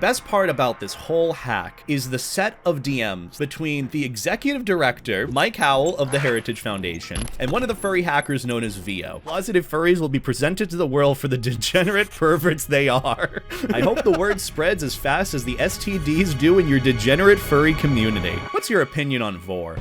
best part about this whole hack is the set of DMs between the executive director, Mike Howell of the Heritage Foundation, and one of the furry hackers known as VO. Closeted furries will be presented to the world for the degenerate perverts they are. I hope the word spreads as fast as the STDs do in your degenerate furry community. What's your opinion on Vor?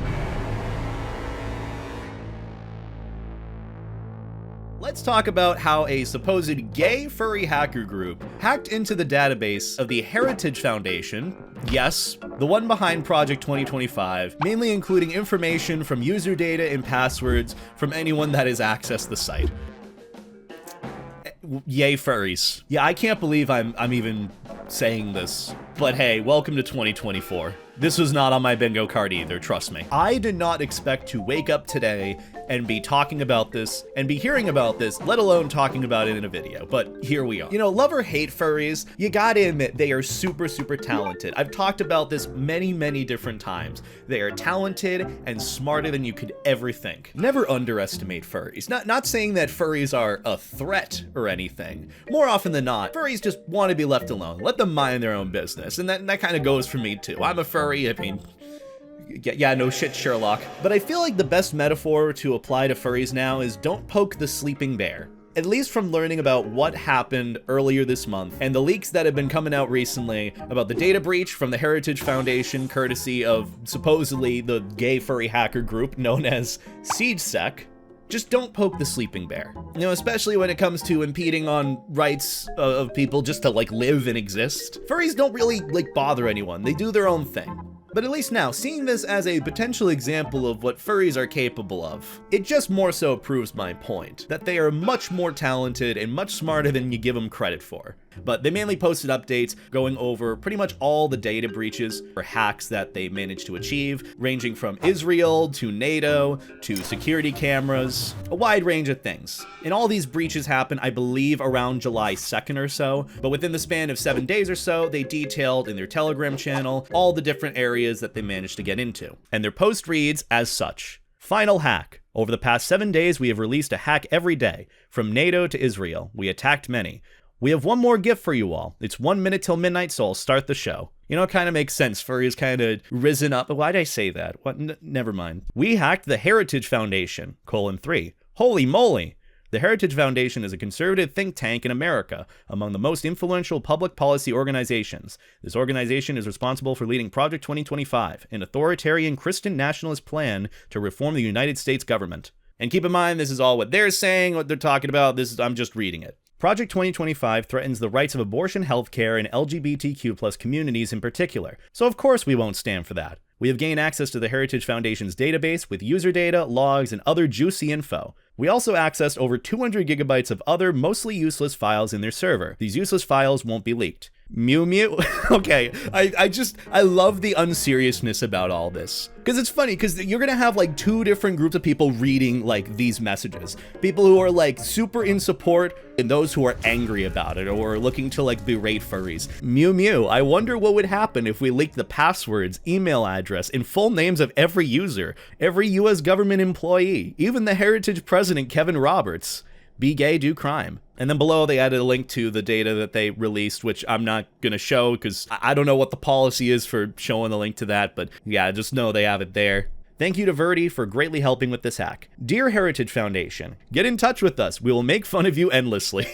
Let's talk about how a supposed gay furry hacker group hacked into the database of the Heritage Foundation, yes, the one behind Project 2025, mainly including information from user data and passwords from anyone that has accessed the site. Yay furries. Yeah, I can't believe I'm even saying this, but hey, welcome to 2024. This was not on my bingo card either, trust me. I did not expect to wake up today and be talking about this and be hearing about this, let alone talking about it in a video, but here we are. You know, love or hate furries, you gotta admit they are super, super talented. I've talked about this many, many different times. They are talented and smarter than you could ever think. Never underestimate furries. Not saying that furries are a threat or anything. More often than not, furries just want to be left alone. Let them mind their own business, and that kind of goes for me too. I'm a furry, I mean, yeah, no shit, Sherlock. But I feel like the best metaphor to apply to furries now is don't poke the sleeping bear. At least from learning about what happened earlier this month and the leaks that have been coming out recently about the data breach from the Heritage Foundation courtesy of supposedly the gay furry hacker group known as SiegeSec. Just don't poke the sleeping bear. You know, especially when it comes to impeding on rights of people just to like live and exist. Furries don't really like bother anyone. They do their own thing. But at least now, seeing this as a potential example of what furries are capable of, it just more so proves my point, that they are much more talented and much smarter than you give them credit for. But they mainly posted updates going over pretty much all the data breaches or hacks that they managed to achieve, ranging from Israel to NATO to security cameras, a wide range of things. And all these breaches happened, I believe, around July 2nd or so, but within the span of 7 days or so, they detailed in their Telegram channel all the different areas that they managed to get into. And their post reads as such: Final hack. Over the past 7 days, we have released a hack every day. From NATO to Israel, we attacked many. We have one more gift for you all. It's 1 minute till midnight, so I'll start the show. You know, it kind of makes sense. Furry's kind of risen up. Why'd I say that? What? Never mind. We hacked the Heritage Foundation, :3. Holy moly! The Heritage Foundation is a conservative think tank in America, among the most influential public policy organizations. This organization is responsible for leading Project 2025, an authoritarian Christian nationalist plan to reform the United States government. And keep in mind, this is all what they're saying, what they're talking about. I'm just reading it. Project 2025 threatens the rights of abortion, healthcare, and LGBTQ+ communities in particular, so of course we won't stand for that. We have gained access to the Heritage Foundation's database with user data, logs, and other juicy info. We also accessed over 200 gigabytes of other, mostly useless files in their server. These useless files won't be leaked. Mew mew? Okay, I love the unseriousness about all this. Because it's funny, because you're gonna have like two different groups of people reading like these messages. People who are like super in support and those who are angry about it or looking to like berate furries. Mew mew, I wonder what would happen if we leaked the passwords, email address, and full names of every user, every US government employee, even the Heritage president Kevin Roberts. Be gay, do crime. And then below they added a link to the data that they released, which I'm not gonna show because I don't know what the policy is for showing the link to that, but yeah, just know they have it there. Thank you to Verdi for greatly helping with this hack. Dear Heritage Foundation, get in touch with us. We will make fun of you endlessly.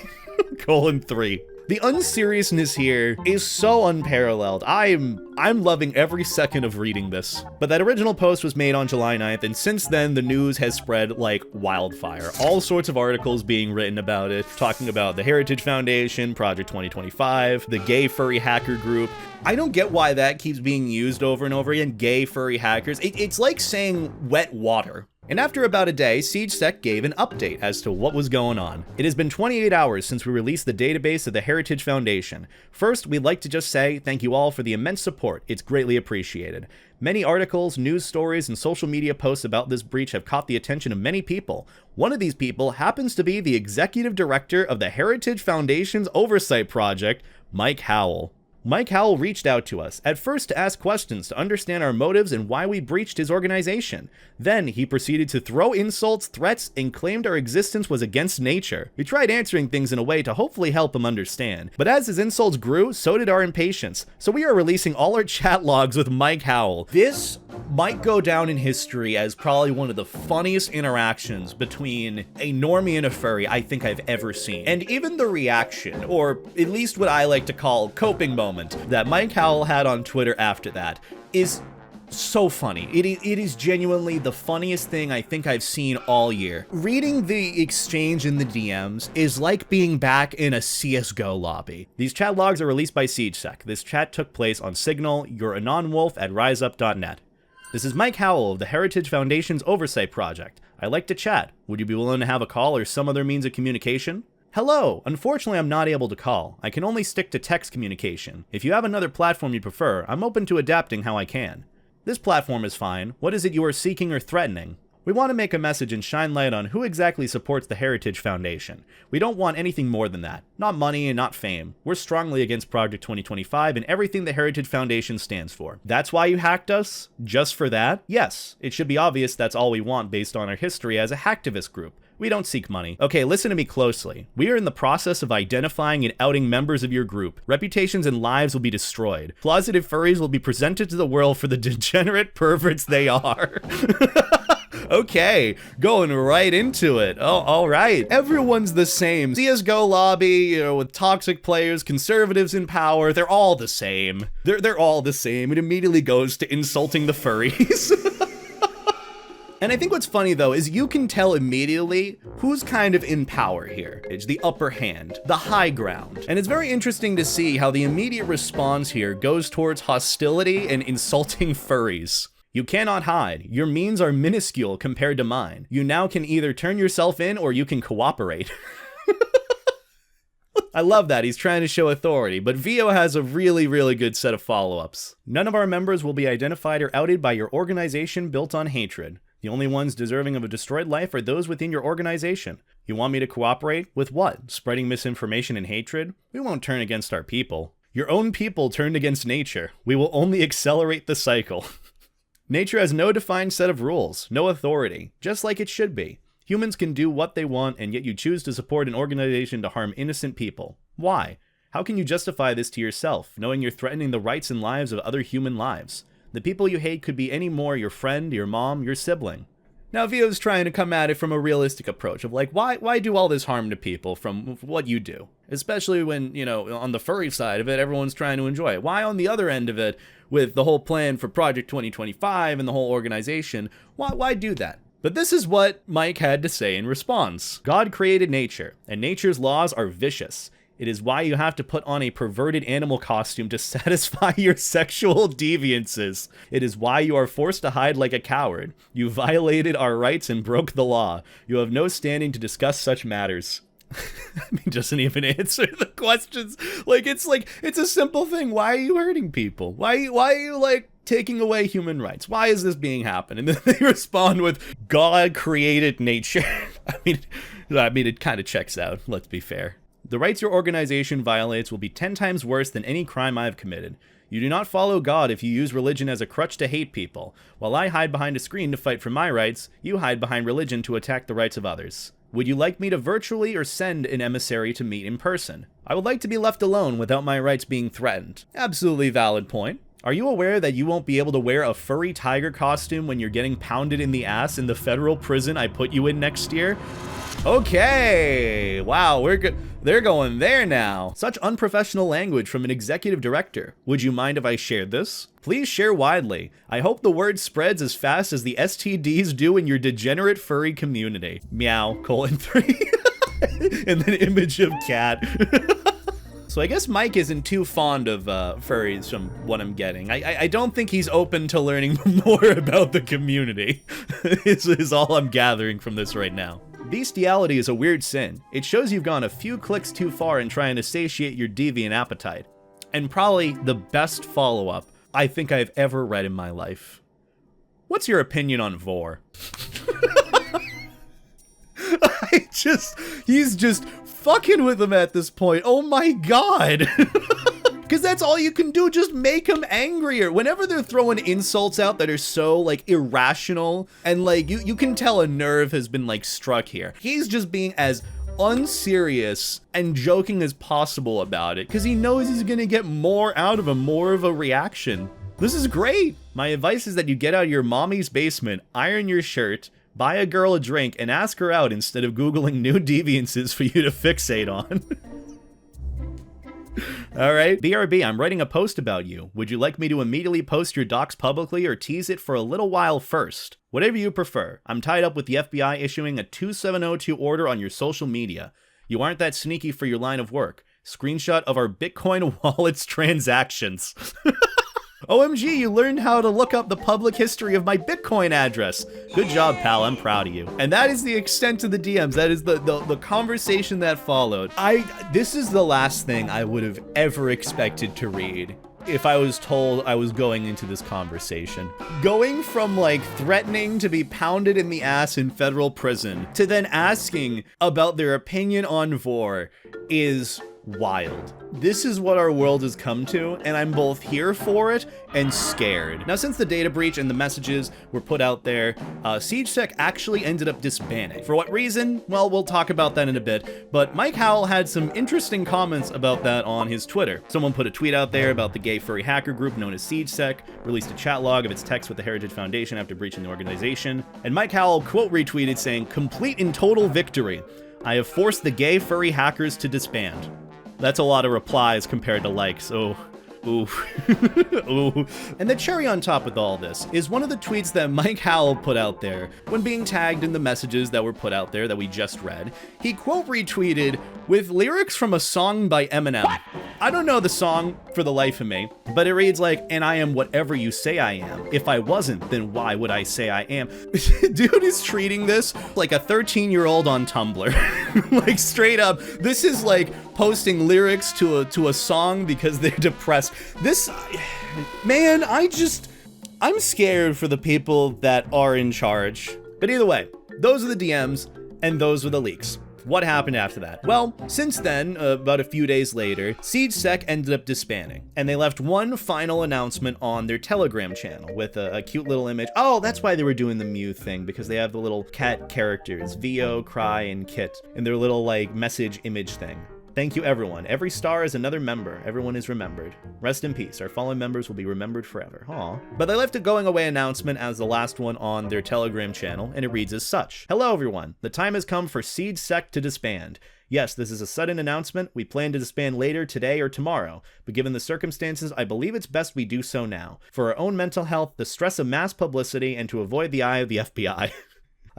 :3. The unseriousness here is so unparalleled. I'm loving every second of reading this. But that original post was made on July 9th, and since then the news has spread like wildfire. All sorts of articles being written about it, talking about the Heritage Foundation, Project 2025, the gay furry hacker group. I don't get why that keeps being used over and over again, gay furry hackers. It's like saying wet water. And after about a day, SiegeSec gave an update as to what was going on. It has been 28 hours since we released the database of the Heritage Foundation. First, we'd like to just say thank you all for the immense support. It's greatly appreciated. Many articles, news stories, and social media posts about this breach have caught the attention of many people. One of these people happens to be the executive director of the Heritage Foundation's oversight project, Mike Howell. Mike Howell reached out to us, at first to ask questions to understand our motives and why we breached his organization. Then he proceeded to throw insults, threats, and claimed our existence was against nature. We tried answering things in a way to hopefully help him understand, but as his insults grew, so did our impatience. So we are releasing all our chat logs with Mike Howell. This might go down in history as probably one of the funniest interactions between a normie and a furry I think I've ever seen. And even the reaction, or at least what I like to call coping moment, that Mike Howell had on Twitter after that is so funny. It is genuinely the funniest thing I think I've seen all year. Reading the exchange in the DMs is like being back in a CSGO lobby. These chat logs are released by SiegeSec. This chat took place on Signal. You're a non-wolf at riseup.net. This is Mike Howell of the Heritage Foundation's Oversight Project. I like to chat. Would you be willing to have a call or some other means of communication? Hello, unfortunately I'm not able to call. I can only stick to text communication. If you have another platform you prefer, I'm open to adapting how I can. This platform is fine. What is it you are seeking or threatening? We want to make a message and shine light on who exactly supports the Heritage Foundation. We don't want anything more than that. Not money and not fame. We're strongly against Project 2025 and everything the Heritage Foundation stands for. That's why you hacked us? Just for that? Yes, it should be obvious that's all we want based on our history as a hacktivist group. We don't seek money. Okay, listen to me closely. We are in the process of identifying and outing members of your group. Reputations and lives will be destroyed. Closeted furries will be presented to the world for the degenerate perverts they are. Okay, going right into it. Oh, all right. Everyone's the same. CSGO lobby, with toxic players, conservatives in power, they're all the same. They're all the same. It immediately goes to insulting the furries. And I think what's funny though is you can tell immediately who's kind of in power here. It's the upper hand, the high ground. And it's very interesting to see how the immediate response here goes towards hostility and insulting furries. You cannot hide. Your means are minuscule compared to mine. You now can either turn yourself in or you can cooperate. I love that. He's trying to show authority, but Vio has a really good set of follow-ups. None of our members will be identified or outed by your organization built on hatred. The only ones deserving of a destroyed life are those within your organization. You want me to cooperate? With what? Spreading misinformation and hatred? We won't turn against our people. Your own people turned against nature. We will only accelerate the cycle. Nature has no defined set of rules, no authority, just like it should be. Humans can do what they want, and yet you choose to support an organization to harm innocent people. Why? How can you justify this to yourself, knowing you're threatening the rights and lives of other human lives? The people you hate could be any more your friend, your mom, your sibling. Now Vio's trying to come at it from a realistic approach of like, why do all this harm to people from what you do? Especially when, on the furry side of it, everyone's trying to enjoy it. Why on the other end of it, with the whole plan for Project 2025 and the whole organization, why do that? But this is what Mike had to say in response. God created nature, and nature's laws are vicious. It is why you have to put on a perverted animal costume to satisfy your sexual deviances. It is why you are forced to hide like a coward. You violated our rights and broke the law. You have no standing to discuss such matters. I mean, doesn't even answer the questions. It's a simple thing. Why are you hurting people? Why are you taking away human rights? Why is this being happened? And then they respond with, God created nature. I mean, it kind of checks out, let's be fair. The rights your organization violates will be 10 times worse than any crime I've committed. You do not follow God if you use religion as a crutch to hate people. While I hide behind a screen to fight for my rights, you hide behind religion to attack the rights of others. Would you like me to virtually or send an emissary to meet in person? I would like to be left alone without my rights being threatened. Absolutely valid point. Are you aware that you won't be able to wear a furry tiger costume when you're getting pounded in the ass in the federal prison I put you in next year? Okay, wow, we're good. They're going there now. Such unprofessional language from an executive director. Would you mind if I shared this? Please share widely. I hope the word spreads as fast as the STDs do in your degenerate furry community. Meow, :3. And then image of cat. So I guess Mike isn't too fond of furries from what I'm getting. I don't think he's open to learning more about the community. is all I'm gathering from this right now. Bestiality is a weird sin. It shows you've gone a few clicks too far in trying to satiate your deviant appetite. And probably the best follow-up I think I've ever read in my life. What's your opinion on Vor? He's just fucking with him at this point. Oh my god. Because that's all you can do, just make them angrier. Whenever they're throwing insults out that are so like irrational and like you can tell a nerve has been like struck here. He's just being as unserious and joking as possible about it because he knows he's gonna get more out of him, more of a reaction. This is great. My advice is that you get out of your mommy's basement, iron your shirt, buy a girl a drink, and ask her out instead of Googling new deviances for you to fixate on. All right, BRB, I'm writing a post about you. Would you like me to immediately post your docs publicly or tease it for a little while first? Whatever you prefer. I'm tied up with the FBI issuing a 2702 order on your social media. You aren't that sneaky for your line of work. Screenshot of our Bitcoin wallet's transactions. OMG, you learned how to look up the public history of my Bitcoin address. Good job, pal, I'm proud of you. And that is the extent of the DMs. That is the conversation that followed. This is the last thing I would have ever expected to read if I was told I was going into this conversation. Going from like threatening to be pounded in the ass in federal prison to then asking about their opinion on Vor is wild. This is what our world has come to, and I'm both here for it and scared. Now, since the data breach and the messages were put out there, SiegeSec actually ended up disbanding. For what reason? Well, we'll talk about that in a bit, but Mike Howell had some interesting comments about that on his Twitter. Someone put a tweet out there about the gay furry hacker group known as SiegeSec, released a chat log of its text with the Heritage Foundation after breaching the organization, and Mike Howell quote retweeted saying, "Complete and total victory. I have forced the gay furry hackers to disband." That's a lot of replies compared to likes. Oh, ooh, ooh. And the cherry on top with all this is one of the tweets that Mike Howell put out there when being tagged in the messages that were put out there that we just read. He quote retweeted with lyrics from a song by Eminem. What? I don't know the song for the life of me, but it reads like, "And I am whatever you say I am. If I wasn't, then why would I say I am?" Dude is treating this like a 13-year-old on Tumblr. Like straight up, this is like posting lyrics to a song because they're depressed. This, man, I'm scared for the people that are in charge. But either way, those are the DMs and those were the leaks. What happened after that? Well, since then, about a few days later, SiegeSec ended up disbanding, and they left one final announcement on their Telegram channel with a cute little image. Oh, that's why they were doing the Mew thing, because they have the little cat characters, Vio, Cry, and Kit, in their little, like, message image thing. Thank you, everyone. Every star is another member. Everyone is remembered. Rest in peace. Our fallen members will be remembered forever. Aw. But they left a going away announcement as the last one on their Telegram channel, and it reads as such. Hello, everyone. The time has come for SiegeSec to disband. Yes, this is a sudden announcement. We plan to disband later, today, or tomorrow. But given the circumstances, I believe it's best we do so now. For our own mental health, the stress of mass publicity, and to avoid the eye of the FBI.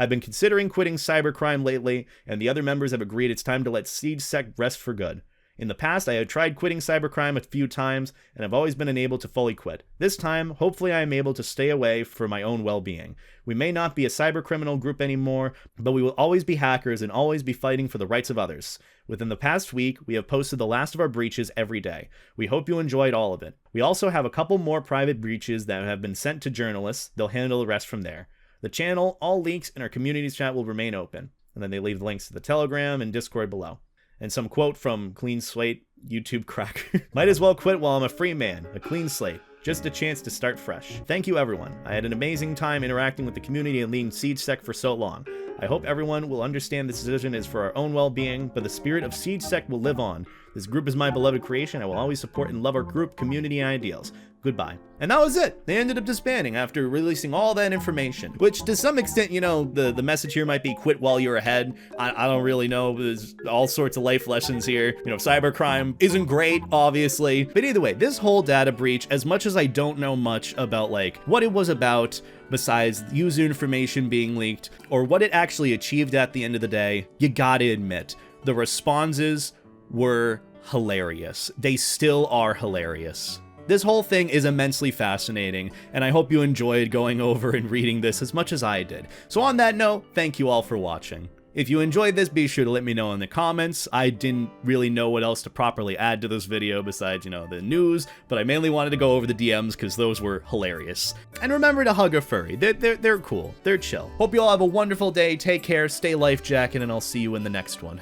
I've been considering quitting cybercrime lately, and the other members have agreed it's time to let SiegeSec rest for good. In the past, I have tried quitting cybercrime a few times, and I've always been unable to fully quit. This time, hopefully I am able to stay away for my own well-being. We may not be a cybercriminal group anymore, but we will always be hackers and always be fighting for the rights of others. Within the past week, we have posted the last of our breaches every day. We hope you enjoyed all of it. We also have a couple more private breaches that have been sent to journalists. They'll handle the rest from there. The channel, all leaks, and our community's chat will remain open. And then they leave links to the Telegram and Discord below. And some quote from Clean Slate YouTube cracker. Might as well quit while I'm a free man. A clean slate. Just a chance to start fresh. Thank you, everyone. I had an amazing time interacting with the community and leading SiegeSec for so long. I hope everyone will understand this decision is for our own well-being, but the spirit of SiegeSec will live on. This group is my beloved creation. I will always support and love our group, community, and ideals. Goodbye. And that was it. They ended up disbanding after releasing all that information, which to some extent, you know, the message here might be quit while you're ahead. I don't really know. There's all sorts of life lessons here. You know, cybercrime isn't great, obviously. But either way, this whole data breach, as much as I don't know much about like what it was about, besides user information being leaked, or what it actually achieved at the end of the day, you gotta admit, the responses were hilarious. They still are hilarious. This whole thing is immensely fascinating, and I hope you enjoyed going over and reading this as much as I did. So on that note, thank you all for watching. If you enjoyed this, be sure to let me know in the comments. I didn't really know what else to properly add to this video besides, you know, the news, but I mainly wanted to go over the DMs because those were hilarious. And remember to hug a furry. They're cool. They're chill. Hope you all have a wonderful day. Take care, stay life jacket, and I'll see you in the next one.